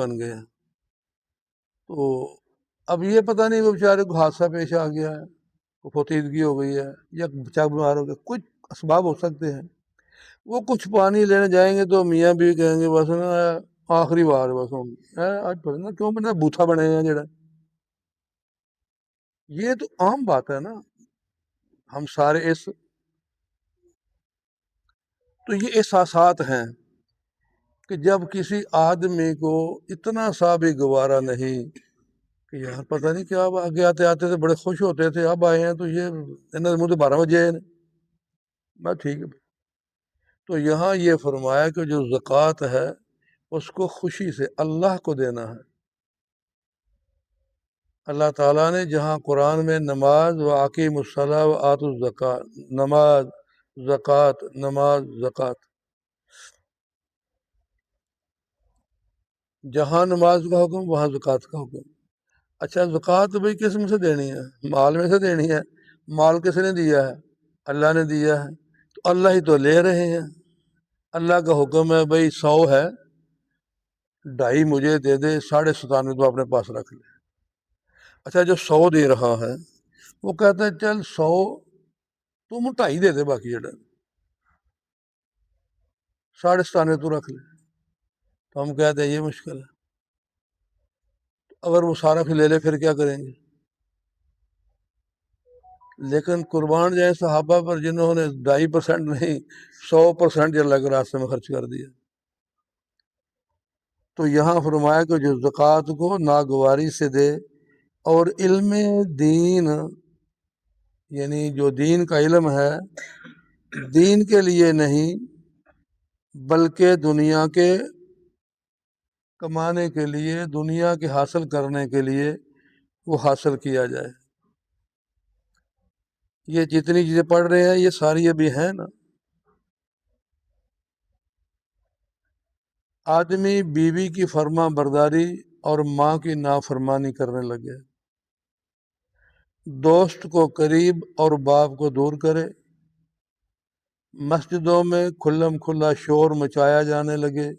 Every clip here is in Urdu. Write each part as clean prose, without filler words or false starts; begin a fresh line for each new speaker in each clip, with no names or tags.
بن گئے ہیں۔ تو اب یہ پتہ نہیں وہ بیچارے کو حادثہ پیش آ گیا ہے، کو فوتیدگی ہو گئی ہے یا بچہ بیمار ہو گیا، کچھ اسباب ہو سکتے ہیں۔ وہ کچھ پانی لینے جائیں گے تو میاں بھی کہیں گے بس نا آخری بار بس ہم آج پڑھنا کیوں بنا بوتھا بنے ہیں جڑا۔ یہ تو عام بات ہے نا، ہم سارے تو یہ احساسات ہیں کہ جب کسی آدمی کو اتنا سا بھی گوارا نہیں کہ یار پتہ نہیں کیا آگے آتے آتے تھے بڑے خوش ہوتے تھے، اب آئے ہیں تو یہ مجھے 12 بجے ہیں بس ٹھیک ہے۔ تو یہاں یہ فرمایا کہ جو زکوٰۃ ہے اس کو خوشی سے اللہ کو دینا ہے۔ اللہ تعالیٰ نے جہاں قرآن میں نماز و اقیموا الصلاۃ و آتوا الزکوٰۃ، نماز زکوٰۃ نماز زکوٰۃ، جہاں نماز کا حکم وہاں زکوٰۃ کا حکم۔ اچھا زکوٰۃ بھائی کس میں سے دینی ہے؟ مال میں سے دینی ہے۔ مال کس نے دیا ہے؟ اللہ نے دیا ہے، تو اللہ ہی تو لے رہے ہیں۔ اللہ کا حکم ہے بھائی 100 ہے، 2.5 مجھے دے دے، 97.5 تو اپنے پاس رکھ لے۔ اچھا جو 100 دے رہا ہے وہ کہتا ہے چل 100 تم 2.5 دے دے، باقی جڑا 97.5 تو رکھ لے۔ تو ہم کہتے ہیں یہ مشکل ہے، اگر وہ سارا لے لے پھر کیا کریں گے؟ لیکن قربان جائیں صحابہ پر جنہوں نے 2.5% نہیں 100% اللہ کے راستے میں خرچ کر دیا۔ تو یہاں فرمایا کہ جو زکوٰۃ کو ناگواری سے دے اور علم دین، یعنی جو دین کا علم ہے دین کے لیے نہیں بلکہ دنیا کے کمانے کے لیے، دنیا کے حاصل کرنے کے لیے وہ حاصل کیا جائے۔ یہ جتنی چیزیں پڑھ رہے ہیں یہ ساری ابھی ہیں نا۔ آدمی بیوی کی فرما برداری اور ماں کی نافرمانی کرنے لگے، دوست کو قریب اور باپ کو دور کرے، مسجدوں میں کھلم کھلا شور مچایا جانے لگے،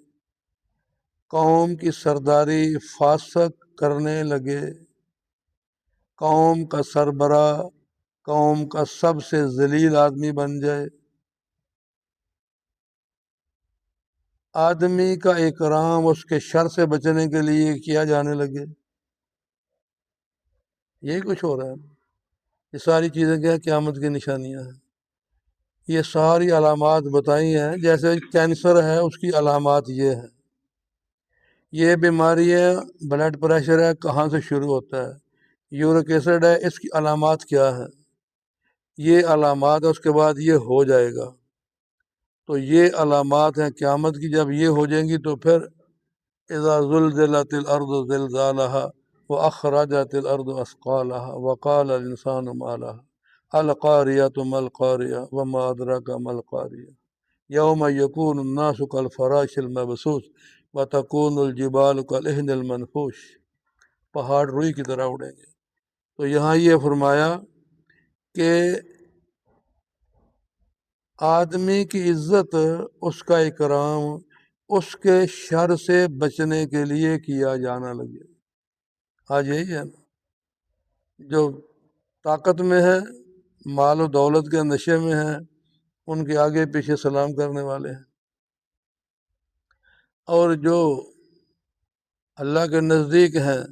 قوم کی سرداری فاسق کرنے لگے، قوم کا سربراہ قوم کا سب سے ذلیل آدمی بن جائے، آدمی کا اکرام اس کے شر سے بچنے کے لیے کیا جانے لگے۔ یہی کچھ ہو رہا ہے۔ یہ ساری چیزیں کیا قیامت کی نشانیاں ہیں۔ یہ ساری علامات بتائی ہیں، جیسے کینسر ہے اس کی علامات یہ ہیں، یہ بیماری ہے، بلڈ پریشر ہے کہاں سے شروع ہوتا ہے، یورک ایسڈ ہے اس کی علامات کیا ہے، یہ علامات ہے، اس کے بعد یہ ہو جائے گا۔ تو یہ علامات ہیں قیامت کی، جب یہ ہو جائیں گی تو پھر اذا زلزلت الارض زلزالها واخرجت الارض اثقالها وقال الانسان ما لها القاریۃ ما القاریۃ وما ادراک ما القاریۃ یوم یکون الناس کالفراش المبثوث وتکون الجبال کالعہن المنفوش، پہاڑ روئی کی طرح اڑیں گے۔ تو یہاں یہ فرمایا کہ آدمی کی عزت، اس کا اکرام اس کے شر سے بچنے کے لیے کیا جانا لگے۔ آج یہی ہے نا، جو طاقت میں ہے، مال و دولت کے نشے میں ہیں، ان کے آگے پیچھے سلام کرنے والے ہیں، اور جو اللہ کے نزدیک ہیں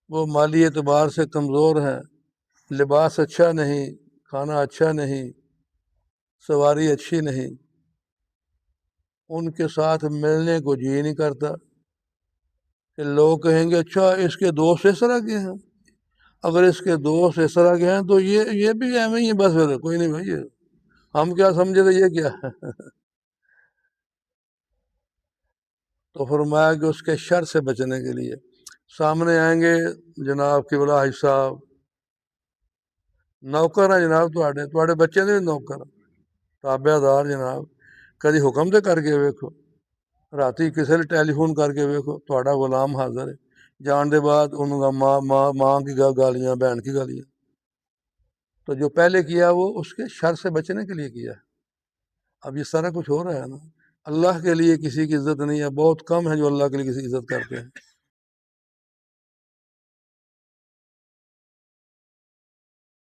وہ مالی اعتبار سے کمزور ہیں، لباس اچھا نہیں، کھانا اچھا نہیں، سواری اچھی نہیں، ان کے ساتھ ملنے کو جی نہیں کرتا کہ لوگ کہیں گے اچھا اس کے دوست اس طرح کے ہیں، اگر اس کے دوست اس طرح کے ہیں تو یہ بھی ایویں ہی ہے، بس پھر کوئی نہیں بھائی، ہم کیا سمجھے تھے، یہ کیا ہے۔ تو فرمایا کہ اس کے شر سے بچنے کے لیے سامنے آئیں گے جناب قبلہ حاج صاحب، نوکر ہیں جناب، تھوڑے بچے نے بھی نوکر تابع دار جناب، کدی حکم تے کر کے ویکھو، راتی کسی نے ٹیلی فون کر کے ویکھو، تھوڑا غلام حاضر ہے، جان دے بعد انہوں کا ماں کی گالیاں، بہن کی گالیاں۔ تو جو پہلے کیا وہ اس کے شر سے بچنے کے لیے کیا ہے۔ اب یہ سارا کچھ ہو رہا ہے نا، اللہ کے لیے کسی کی عزت نہیں ہے، بہت کم ہے جو اللہ کے لیے کسی کی عزت کرتے ہیں۔